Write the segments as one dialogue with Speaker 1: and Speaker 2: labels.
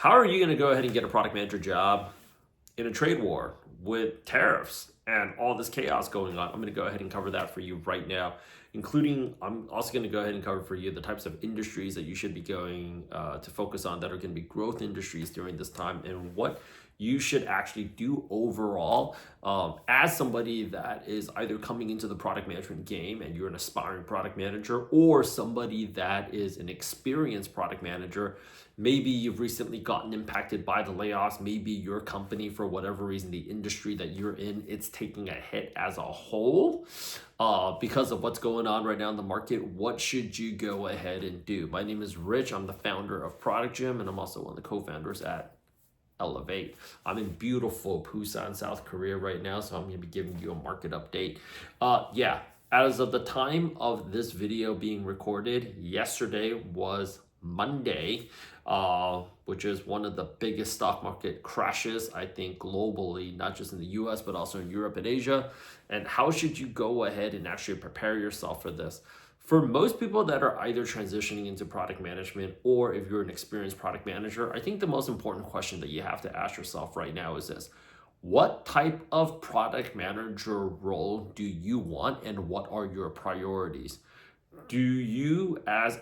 Speaker 1: How are you going to go ahead and get a product manager job in a trade war with tariffs and all this chaos going on? I'm going to go ahead and cover that for you right now, including I'm also going to go ahead and cover for you the types of industries that you should be going to focus on that are going to be growth industries during this time, and what you should actually do overall as somebody that is either coming into the product management game and you're an aspiring product manager, or somebody that is an experienced product manager. Maybe you've recently gotten impacted by the layoffs. Maybe your company, for whatever reason, the industry that you're in, it's taking a hit as a whole because of what's going on right now in the market. What should you go ahead and do? My name is Rich. I'm the founder of Product Gym, and I'm also one of the co-founders at Elevate. I'm in beautiful Busan, South Korea right now, so I'm going to be giving you a market update. As of the time of this video being recorded, yesterday was Monday, which is one of the biggest stock market crashes, I think, globally, not just in the US, but also in Europe and Asia. And how should you go ahead and actually prepare yourself for this? For most people that are either transitioning into product management, or if you're an experienced product manager, I think the most important question that you have to ask yourself right now is this: what type of product manager role do you want, and what are your priorities? Do you, as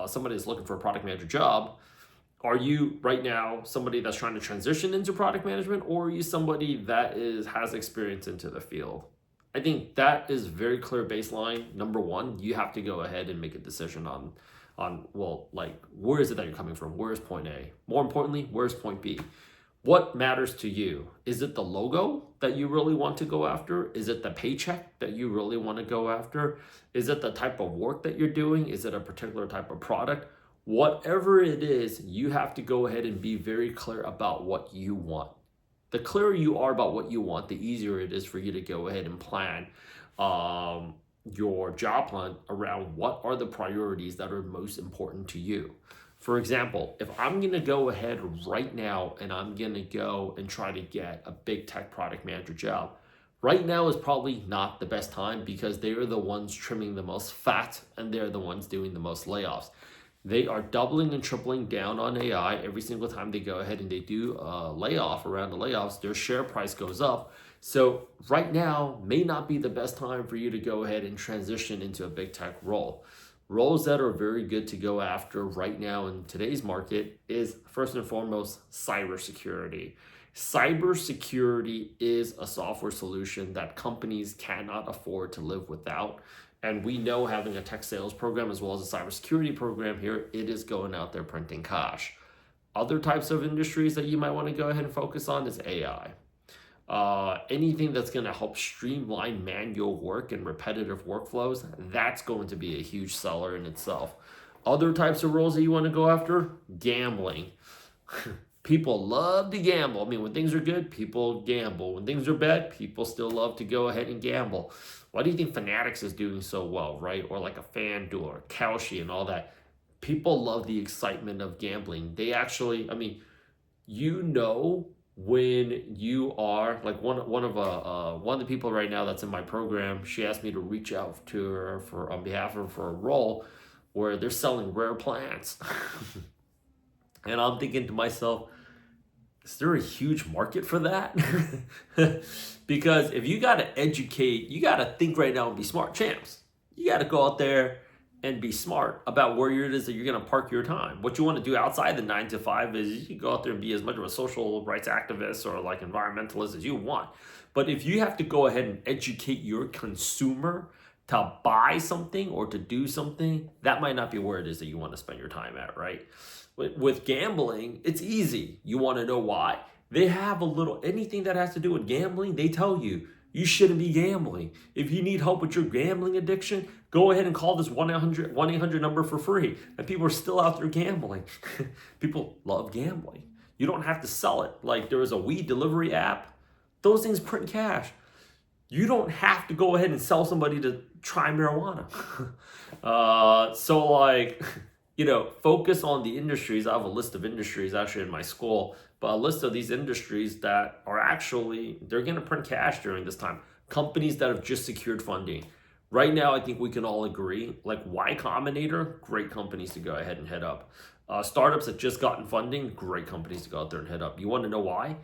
Speaker 1: somebody that's looking for a product manager job, are you right now somebody that's trying to transition into product management, or are you somebody that has experience into the field? I think that is very clear baseline. Number one, you have to go ahead and make a decision on where is it that you're coming from? Where's point A? More importantly, where's point B? What matters to you? Is it the logo that you really want to go after? Is it the paycheck that you really want to go after? Is it the type of work that you're doing? Is it a particular type of product? Whatever it is, you have to go ahead and be very clear about what you want. The clearer you are about what you want, the easier it is for you to go ahead and plan your job hunt around what are the priorities that are most important to you. For example, if I'm going to go ahead right now and I'm going to go and try to get a big tech product manager job, right now is probably not the best time, because they are the ones trimming the most fat and they're the ones doing the most layoffs. They are doubling and tripling down on AI. Every single time they go ahead and they do a layoff, around the layoffs, their share price goes up. So right now may not be the best time for you to go ahead and transition into a big tech role. Roles that are very good to go after right now in today's market is, first and foremost, cybersecurity. Cybersecurity is a software solution that companies cannot afford to live without. And we know, having a tech sales program as well as a cybersecurity program here, it is going out there printing cash. Other types of industries that you might want to go ahead and focus on is AI. Anything that's going to help streamline manual work and repetitive workflows, that's going to be a huge seller in itself. Other types of roles that you want to go after: gambling. People love to gamble. I mean, when things are good, people gamble. When things are bad, people still love to go ahead and gamble. Why do you think Fanatics is doing so well, right? Or like a FanDuel or Kalshi and all that. People love the excitement of gambling. They actually, when you are like one of the people right now that's in my program, she asked me to reach out to her on behalf of her for a role where they're selling rare plants. And I'm thinking to myself, is there a huge market for that? Because if you got to educate, you got to think right now and be smart, champs. You got to go out there and be smart about where it is that you're going to park your time. What you want to do outside the 9 to 5 is you can go out there and be as much of a social rights activist or like environmentalist as you want. But if you have to go ahead and educate your consumer to buy something or to do something, that might not be where it is that you want to spend your time at, right? With gambling, it's easy. You want to know why? They have anything that has to do with gambling, they tell you shouldn't be gambling. If you need help with your gambling addiction, go ahead and call this 1-800 number for free. And people are still out there gambling. People love gambling. You don't have to sell it. Like, there is a weed delivery app. Those things print cash. You don't have to go ahead and sell somebody to try marijuana. Focus on the industries. I have a list of industries actually in my school, but a list of these industries that are they're going to print cash during this time. Companies that have just secured funding. Right now, I think we can all agree, like Y Combinator, great companies to go ahead and head up. Startups that just gotten funding, great companies to go out there and hit up. You want to know why?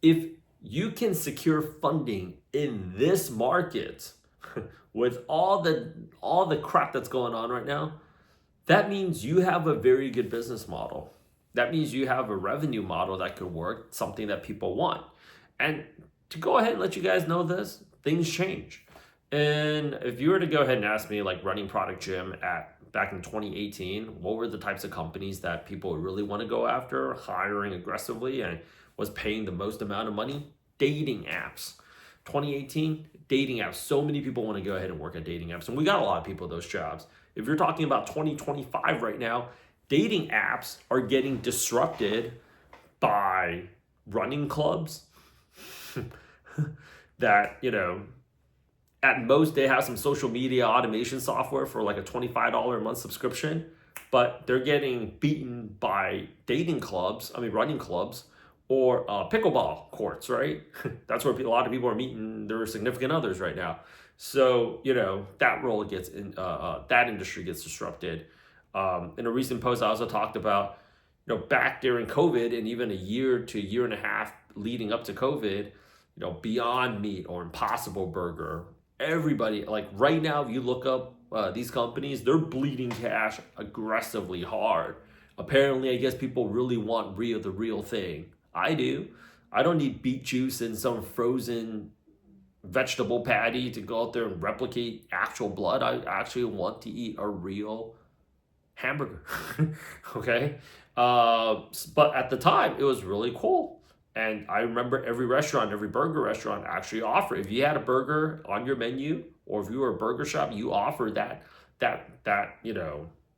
Speaker 1: If you can secure funding in this market with all the crap that's going on right now, that means you have a very good business model. That means you have a revenue model that could work, something that people want. And to go ahead and let you guys know this, things change. And if you were to go ahead and ask me, like running Product Gym back in 2018, what were the types of companies that people really want to go after, hiring aggressively, and was paying the most amount of money? Dating apps. 2018, dating apps. So many people want to go ahead and work at dating apps. And we got a lot of people those jobs. If you're talking about 2025 right now, dating apps are getting disrupted by running clubs that, at most they have some social media automation software for like a $25 a month subscription, but they're getting beaten by running clubs or pickleball courts, right? That's where a lot of people are meeting their significant others right now. So, that role gets that industry gets disrupted. In a recent post, I also talked about, back during COVID and even a year to a year and a half leading up to COVID, Beyond Meat or Impossible Burger, everybody, like right now, if you look up these companies, they're bleeding cash aggressively hard. Apparently, I guess people really want the real thing. I do. I don't need beet juice and some frozen vegetable patty to go out there and replicate actual blood. I actually want to eat a real hamburger. Okay? But at the time, it was really cool. And I remember every burger restaurant actually offered, if you had a burger on your menu, or if you were a burger shop, you offered that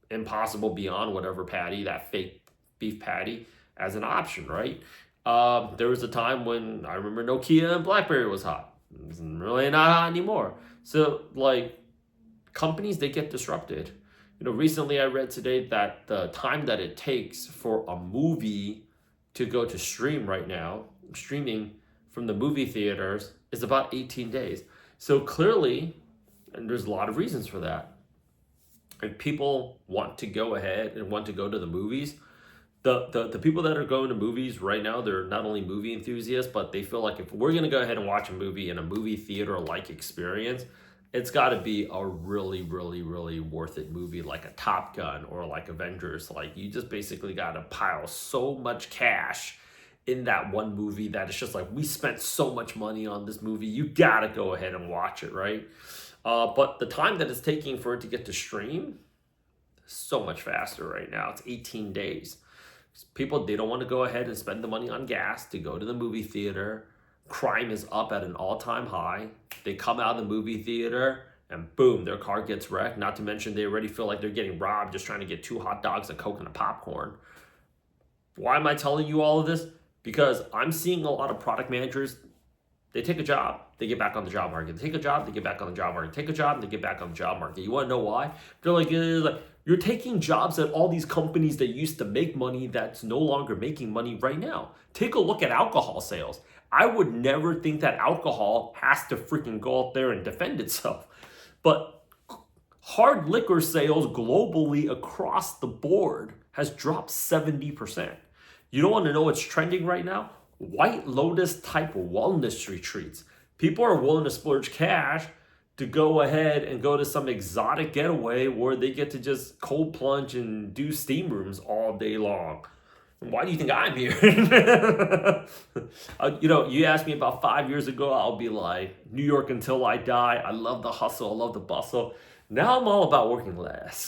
Speaker 1: Impossible Beyond whatever patty, that fake beef patty as an option, right? There was a time when I remember Nokia and BlackBerry was hot. It's really not hot anymore. So like companies, they get disrupted. Recently I read today that the time that it takes for a movie to go to streaming from the movie theaters is about 18 days. So clearly, and there's a lot of reasons for that. If people want to go ahead and want to go to the movies, the people that are going to movies right now, they're not only movie enthusiasts, but they feel like if we're going to go ahead and watch a movie in a movie theater-like experience, it's got to be a really, really, really worth it movie like a Top Gun or like Avengers. Like you just basically got to pile so much cash in that one movie that it's just like, we spent so much money on this movie. You got to go ahead and watch it, right? But the time that it's taking for it to get to stream, so much faster right now. It's 18 days. People, they don't want to go ahead and spend the money on gas to go to the movie theater. Crime is up at an all-time high. They come out of the movie theater and boom, their car gets wrecked. Not to mention they already feel like they're getting robbed just trying to get 2 hot dogs, a Coke, and a popcorn. Why am I telling you all of this? Because I'm seeing a lot of product managers, they take a job, they get back on the job market. They take a job, they get back on the job market. Take a job, they get back on the job market. You want to know why? They're like, you're taking jobs at all these companies that used to make money that's no longer making money right now. Take a look at alcohol sales. I would never think that alcohol has to freaking go out there and defend itself. But hard liquor sales globally across the board has dropped 70%. You don't want to know what's trending right now? White Lotus type wellness retreats. People are willing to splurge cash to go ahead and go to some exotic getaway where they get to just cold plunge and do steam rooms all day long. Why do you think I'm here? You asked me about 5 years ago, I'll be like, New York until I die. I love the hustle. I love the bustle. Now I'm all about working less,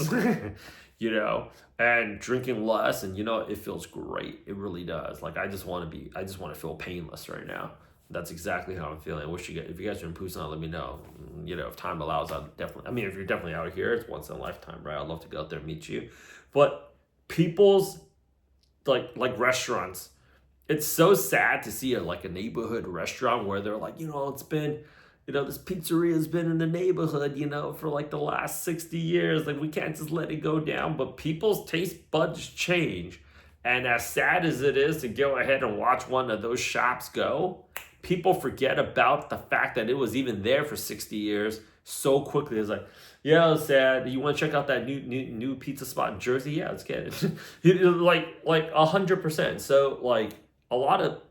Speaker 1: and drinking less. And, it feels great. It really does. Like, I just want to feel painless right now. That's exactly how I'm feeling. I wish if you guys are in Busan, let me know. If time allows, I'll definitely, if you're definitely out here, it's once in a lifetime, right? I'd love to go out there and meet you. But people's, like restaurants, it's so sad to see a neighborhood restaurant where they're like, it's been, this pizzeria has been in the neighborhood, for the last 60 years. Like, we can't just let it go down. But people's taste buds change. And as sad as it is to go ahead and watch one of those shops go, people forget about the fact that it was even there for 60 years so quickly. It's like, yeah, it's sad. You want to check out that new pizza spot in Jersey? Yeah, let's get it. Like 100%. So like a lot of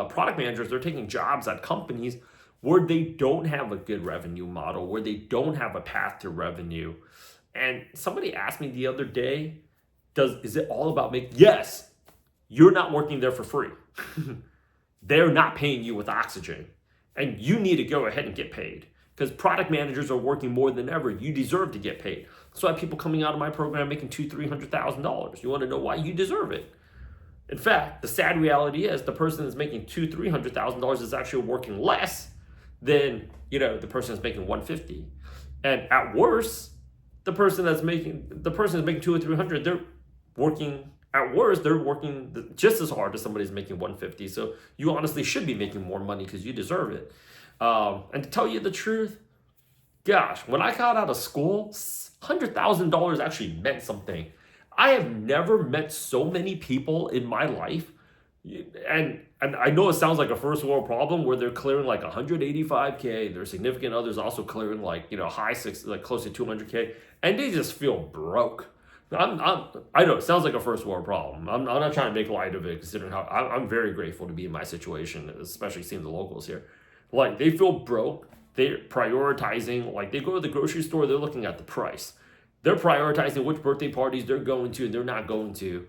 Speaker 1: product managers, they're taking jobs at companies where they don't have a good revenue model, where they don't have a path to revenue. And somebody asked me the other day, is it all about making? Yes, you're not working there for free. They're not paying you with oxygen. And you need to go ahead and get paid. Because product managers are working more than ever. You deserve to get paid. So I have people coming out of my program making $200,000-$300,000. You want to know why? You deserve it. In fact, the sad reality is the person that's making $200,000-$300,000 is actually working less than the person that's making $150,000. And at worst, the person that's making $200,000 or $300,000, they're working. At worst, they're working just as hard as somebody's making $150,000. So you honestly should be making more money because you deserve it. And to tell you the truth, gosh, when I got out of school, $100,000 actually meant something. I have never met so many people in my life, and I know it sounds like a first world problem where they're clearing like 185K. Their significant others also clearing like high six, like close to 200K, and they just feel broke. I know it sounds like a first world problem. I'm not trying to make light of it, considering how I'm very grateful to be in my situation, especially seeing the locals here. Like, they feel broke. They're prioritizing, like, they go to the grocery store, they're looking at the price. They're prioritizing which birthday parties they're going to and they're not going to.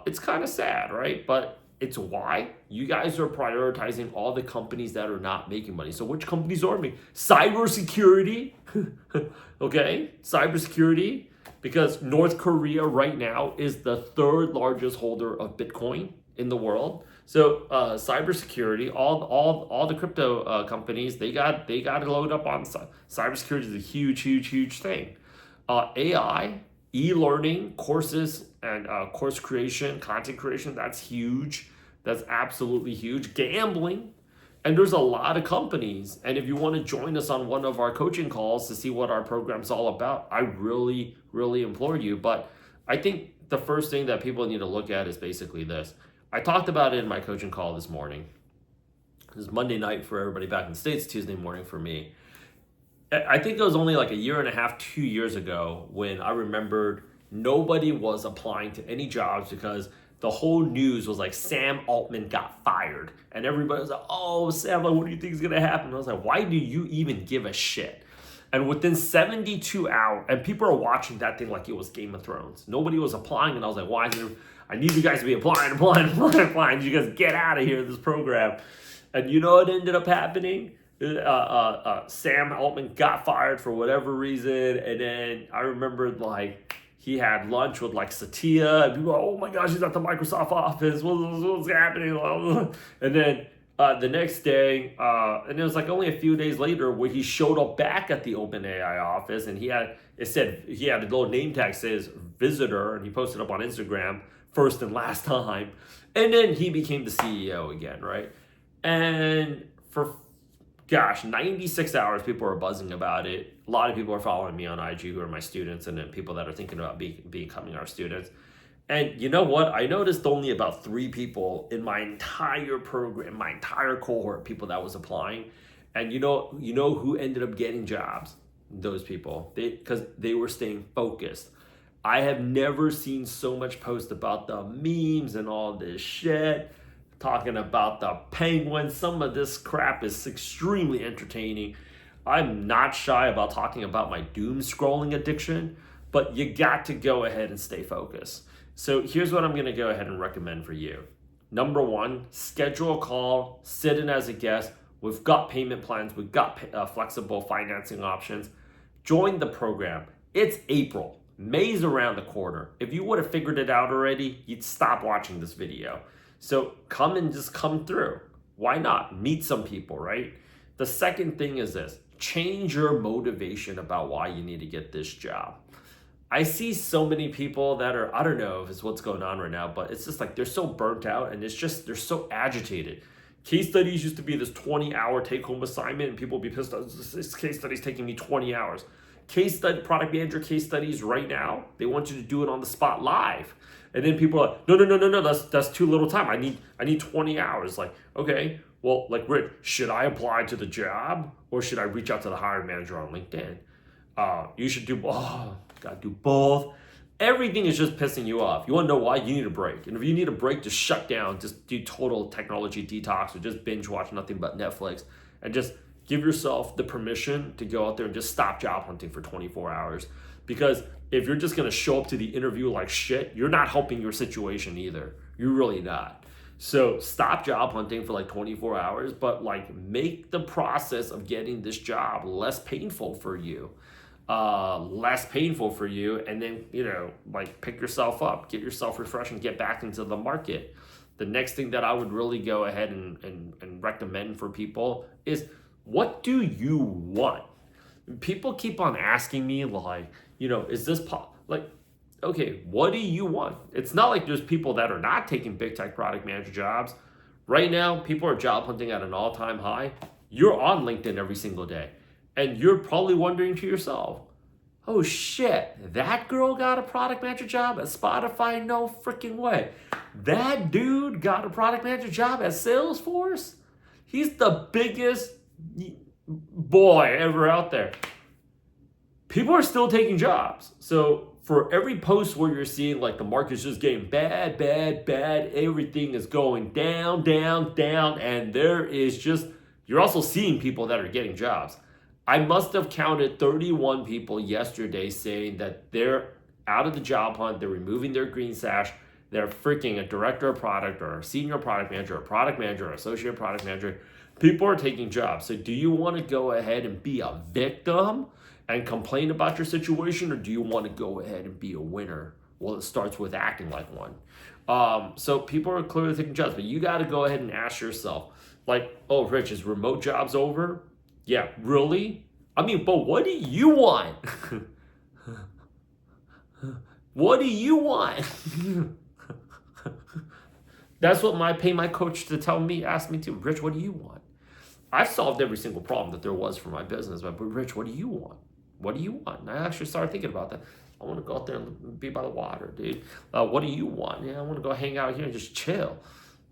Speaker 1: It's kind of sad, right? But it's why you guys are prioritizing all the companies that are not making money. So which companies are making? Cybersecurity, okay? Cybersecurity, because North Korea right now is the third largest holder of Bitcoin in the world. So cybersecurity, all the crypto companies, they got to load up on cybersecurity. Is a huge thing. AI, e-learning, courses, and course creation, content creation, that's huge. That's absolutely huge. Gambling. And there's a lot of companies. And if you want to join us on one of our coaching calls to see what our program's all about, I really implore you. But I think the first thing that people need to look at is basically this. I talked about it in my coaching call this morning. It was Monday night for everybody back in the States, Tuesday morning for me. I think it was only like a year and a half, 2 years ago when I remembered nobody was applying to any jobs because the whole news was like Sam Altman got fired. And everybody was like, oh, Sam, what do you think is going to happen? And I was like, why do you even give a shit? And within 72 hours, and people are watching that thing like it was Game of Thrones. Nobody was applying, and I was like, why is there? I need you guys to be applying. You guys get out of here, this program. And you know what ended up happening? Sam Altman got fired for whatever reason, and then I remembered like he had lunch with like Satya, and people were, oh my gosh, he's at the Microsoft office. What's happening? And then the next day, and it was like only a few days later where he showed up back at the OpenAI office, and he had a little name tag says visitor, and he posted up on Instagram first and last time, and then he became the CEO again, right? And for 96 hours, people are buzzing about it. A lot of people are following me on IG who are my students, and then people that are thinking about becoming our students. And you know what? I noticed only about 3 people in my entire program, my entire cohort, people that was applying. And you know who ended up getting jobs? Those people, because they were staying focused. I have never seen so much post about the memes and all this shit, talking about the penguins. Some of this crap is extremely entertaining. I'm not shy about talking about my doom scrolling addiction, but you got to go ahead and stay focused. So here's what I'm going to go ahead and recommend for you. Number 1, schedule a call, sit in as a guest. We've got payment plans. We've got flexible financing options. Join the program. It's April. May's around the corner. If you would have figured it out already, you'd stop watching this video. So come through. Why not? Meet some people, right? The second thing is this. Change your motivation about why you need to get this job. I see so many people that are, I don't know if it's what's going on right now, but it's just like they're so burnt out and they're so agitated. Case studies used to be this 20-hour take-home assignment, and people would be pissed off. This case study is taking me 20 hours. Product manager case studies right now, they want you to do it on the spot live. And then people are like, no, that's too little time. I need 20 hours. Like, okay, Well, like, Rich, should I apply to the job or should I reach out to the hiring manager on LinkedIn? You should do, gotta do both. Everything is just pissing you off. You wanna know why? You need a break. And if you need a break, just shut down, just do total technology detox or just binge watch nothing but Netflix and just give yourself the permission to go out there and just stop job hunting for 24 hours. Because if you're just gonna show up to the interview like shit, you're not helping your situation either. You're really not. So stop job hunting for like 24 hours, but like make the process of getting this job less painful for you. And then, like, pick yourself up, get yourself refreshed and get back into the market. The next thing that I would really go ahead and recommend for people is, what do you want? People keep on asking me, like, is this like, okay, what do you want? It's not like there's people that are not taking big tech product manager jobs. Right now, people are job hunting at an all-time high. You're on LinkedIn every single day. And you're probably wondering to yourself, oh shit, that girl got a product manager job at Spotify? No freaking way. That dude got a product manager job at Salesforce? He's the biggest boy ever out there. People are still taking jobs. So for every post where you're seeing like the market's just getting bad, everything is going down, and you're also seeing people that are getting jobs. I must have counted 31 people yesterday saying that they're out of the job hunt, they're removing their green sash, they're freaking a director of product or a senior product manager, or product manager, or associate product manager. People are taking jobs. So do you want to go ahead and be a victim and complain about your situation, or do you want to go ahead and be a winner? Well, it starts with acting like one. So people are clearly taking jobs, but you got to go ahead and ask yourself, like, oh, Rich, is remote jobs over? Yeah, really? I mean, but what do you want? What do you want? That's what my coach to ask me too. Rich, what do you want? I've solved every single problem that there was for my business, but Rich, what do you want? What do you want? And I actually started thinking about that. I want to go out there and be by the water, dude. What do you want? Yeah, I want to go hang out here and just chill.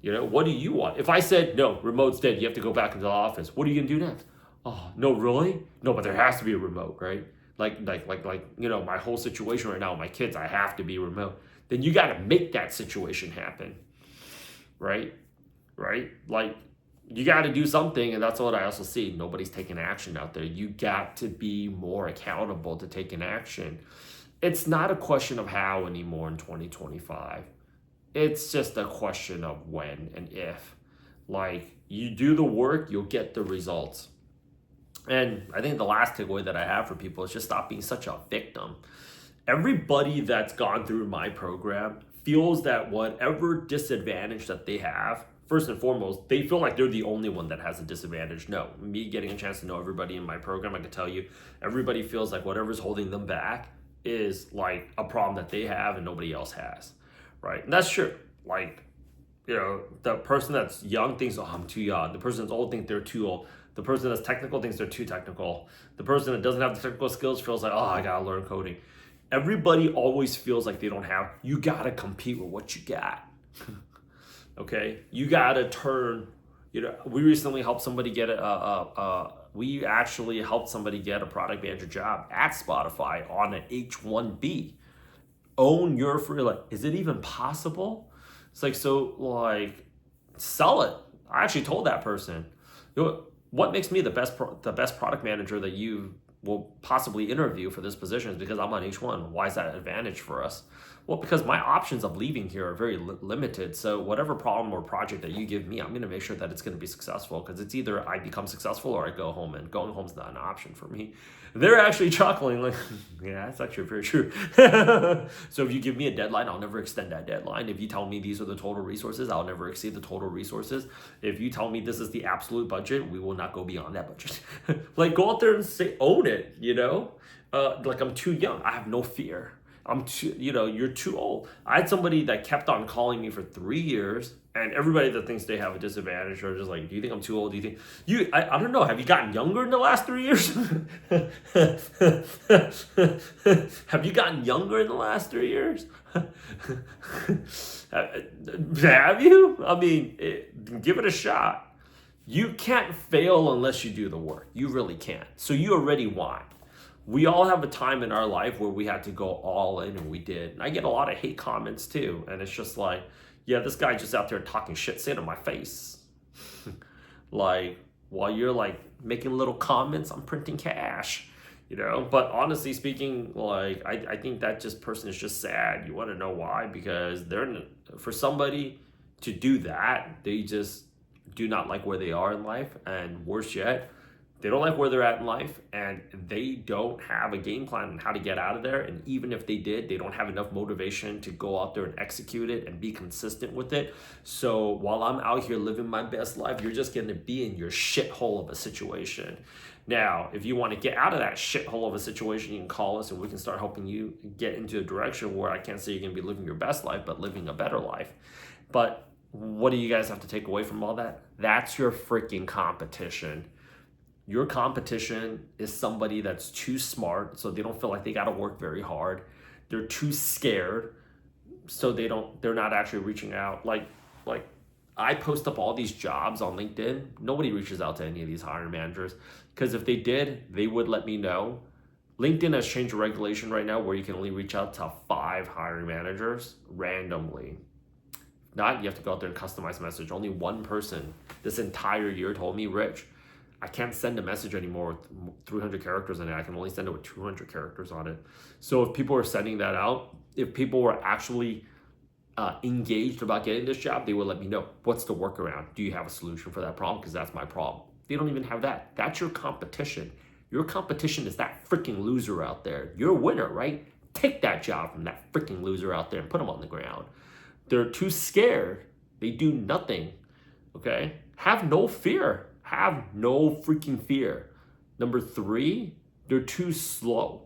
Speaker 1: What do you want? If I said, no, remote's dead, you have to go back into the office, what are you going to do next? Oh, no, really? No, but there has to be a remote, right? Like, my whole situation right now with my kids, I have to be remote. Then you got to make that situation happen, right? Like, you got to do something, and that's what I also see. Nobody's taking action out there. You got to be more accountable to taking action. It's not a question of how anymore in 2025. It's just a question of when and if. Like, you do the work, you'll get the results. And I think the last takeaway that I have for people is just stop being such a victim. Everybody that's gone through my program feels that whatever disadvantage that they have, first and foremost, they feel like they're the only one that has a disadvantage. No, me getting a chance to know everybody in my program, I can tell you, everybody feels like whatever's holding them back is like a problem that they have and nobody else has, right? And that's true. Like, the person that's young thinks, oh, I'm too young. The person that's old thinks they're too old. The person that's technical thinks they're too technical. The person that doesn't have the technical skills feels like, oh, I gotta learn coding. Everybody always feels like they don't have. You gotta compete with what you got. Okay, you gotta turn. We recently helped somebody get we actually helped somebody get a product manager job at Spotify on an H-1B. Own your free. Like, is it even possible? It's like, so, like, sell it. I actually told that person, what makes me the best product manager that you will possibly interview for this position is because I'm on H1. Why is that an advantage for us? Well, because my options of leaving here are very limited. So whatever problem or project that you give me, I'm going to make sure that it's going to be successful, because it's either I become successful or I go home, and going home's not an option for me. They're actually chuckling like, yeah, that's actually very true. So if you give me a deadline, I'll never extend that deadline. If you tell me these are the total resources, I'll never exceed the total resources. If you tell me this is the absolute budget, we will not go beyond that budget. Like, go out there and own it, like, I'm too young. I have no fear. I'm too, you're too old. I had somebody that kept on calling me for 3 years, and everybody that thinks they have a disadvantage are just like, do you think I'm too old? Do you think I don't know. Have you gotten younger in the last 3 years? Have you gotten younger in the last 3 years? Have you? I mean, give it a shot. You can't fail unless you do the work. You really can't. So you already won. We all have a time in our life where we had to go all in, and we did. And I get a lot of hate comments too. And it's just like, yeah, this guy just out there talking shit, saying to my face. Like, while you're like making little comments, I'm printing cash. But honestly speaking, like, I think that just person is just sad. You want to know why? Because for somebody to do that, they just do not like where they are in life, and worse yet, they don't like where they're at in life, and they don't have a game plan on how to get out of there. And even if they did, they don't have enough motivation to go out there and execute it and be consistent with it. So while I'm out here living my best life, you're just going to be in your shithole of a situation. Now, if you want to get out of that shithole of a situation, you can call us and we can start helping you get into a direction where I can't say you're going to be living your best life, but living a better life. But what do you guys have to take away from all that? That's your freaking competition. Your competition is somebody that's too smart, so they don't feel like they got to work very hard. They're too scared, so they're not actually reaching out. Like I post up all these jobs on LinkedIn. Nobody reaches out to any of these hiring managers, because if they did, they would let me know. LinkedIn has changed a regulation right now where you can only reach out to 5 hiring managers randomly. Not, you have to go out there and customize a message. Only one person this entire year told me, Rich, I can't send a message anymore with 300 characters in it. I can only send it with 200 characters on it. So if people are sending that out, if people were actually engaged about getting this job, they would let me know, what's the workaround? Do you have a solution for that problem? Because that's my problem. They don't even have that. That's your competition. Your competition is that freaking loser out there. You're a winner, right? Take that job from that freaking loser out there and put them on the ground. They're too scared. They do nothing, okay? Have no fear. Have no freaking fear. Number 3, they're too slow.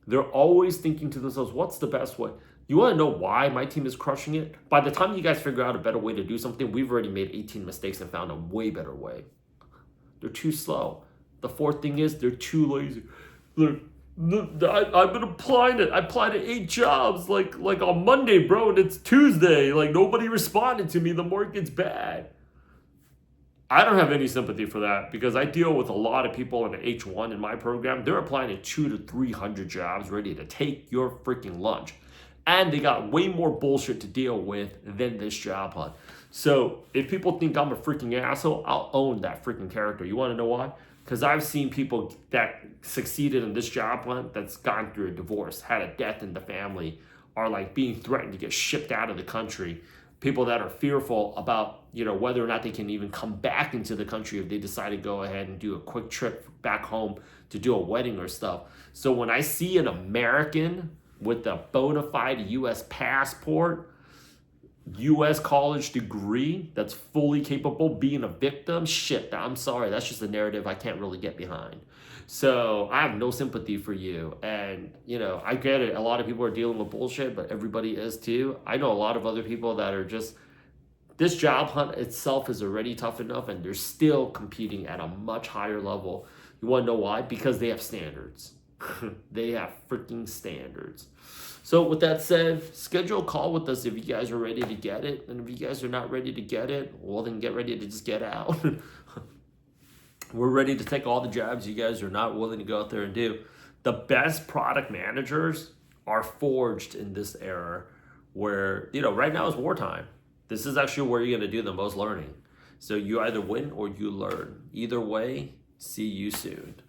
Speaker 1: They're always thinking to themselves, what's the best way? You want to know why my team is crushing it? By the time you guys figure out a better way to do something, we've already made 18 mistakes and found a way better way. They're too slow. The 4th thing is they're too lazy. I've been applying it. I applied to 8 jobs like on Monday, bro, and it's Tuesday. Like, nobody responded to me. The market's bad. I don't have any sympathy for that, because I deal with a lot of people in H1 in my program. They're applying to 200 to 300 jobs ready to take your freaking lunch. And they got way more bullshit to deal with than this job hunt. So if people think I'm a freaking asshole, I'll own that freaking character. You want to know why? Because I've seen people that succeeded in this job hunt that's gone through a divorce, had a death in the family, are like being threatened to get shipped out of the country. People that are fearful about, whether or not they can even come back into the country if they decide to go ahead and do a quick trip back home to do a wedding or stuff. So when I see an American with a bona fide U.S. passport, U.S. college degree, that's fully capable being a victim, shit, I'm sorry, that's just a narrative I can't really get behind. So I have no sympathy for you. And, I get it. A lot of people are dealing with bullshit, but everybody is too. I know a lot of other people that are just, this job hunt itself is already tough enough, and they're still competing at a much higher level. You want to know why? Because they have standards. They have freaking standards. So with that said, schedule a call with us if you guys are ready to get it. And if you guys are not ready to get it, well, then get ready to just get out. We're ready to take all the jobs you guys are not willing to go out there and do. The best product managers are forged in this era where, right now is wartime. This is actually where you're going to do the most learning. So you either win or you learn. Either way, see you soon.